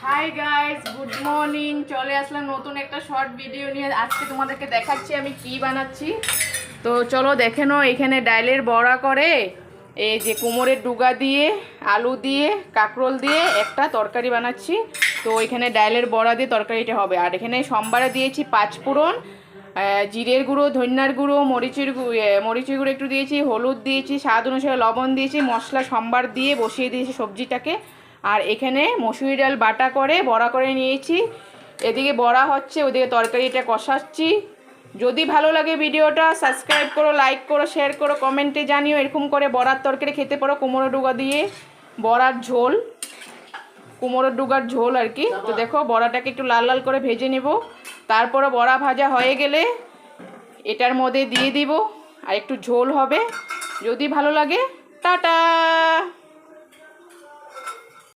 Hi guys, good morning. চলে আসলাম নতুন একটা শর্ট ভিডিও নিয়ে। আজকে তোমাদেরকে দেখাচ্ছি আমি কি বানাচ্ছি। তো চলো দেখে নাও। এখানে ডালের বড়া করে এই যে কুমড়ের ডুগা দিয়ে, আলু দিয়ে, কাঁকরোল দিয়ে একটা তরকারি বানাচ্ছি। তো এখানে ডালের বড়া দিয়ে তরকারিটা হবে। আর এখানে সোমবারে দিয়েছি পাঁচফোড়ন, জিরের গুঁড়ো, ধনিয়ার গুঁড়ো, মরিচের গুঁড়ো একটু দিয়েছি, হলুদ দিয়েছি, স্বাদ অনুসারে লবণ দিয়েছি, মশলা সোমবার দিয়ে বসিয়ে দিয়েছি সবজিটাকে। আর এখানে মসুরি ডাল বাটা করে বড়া করে নিয়েছি। এদিকে বড়া হচ্ছে, ওদিকে তরকারিটা কষাচ্ছি। যদি ভালো লাগে ভিডিওটা সাবস্ক্রাইব করো, লাইক করো, শেয়ার করো, কমেন্টে জানিও এরকম করে বড়ার তরকারি খেতে পারো। কুমড়ো ডুগা দিয়ে বড়ার ঝোল, কুমড়োর ডুগার ঝোল আর কি। তো দেখো বড়াটাকে একটু লাল লাল করে ভেজে নেব। তারপরে বড়া ভাজা হয়ে গেলে এটার মধ্যে দিয়ে দিব আর একটু ঝোল হবে। যদি ভালো লাগে টাটা।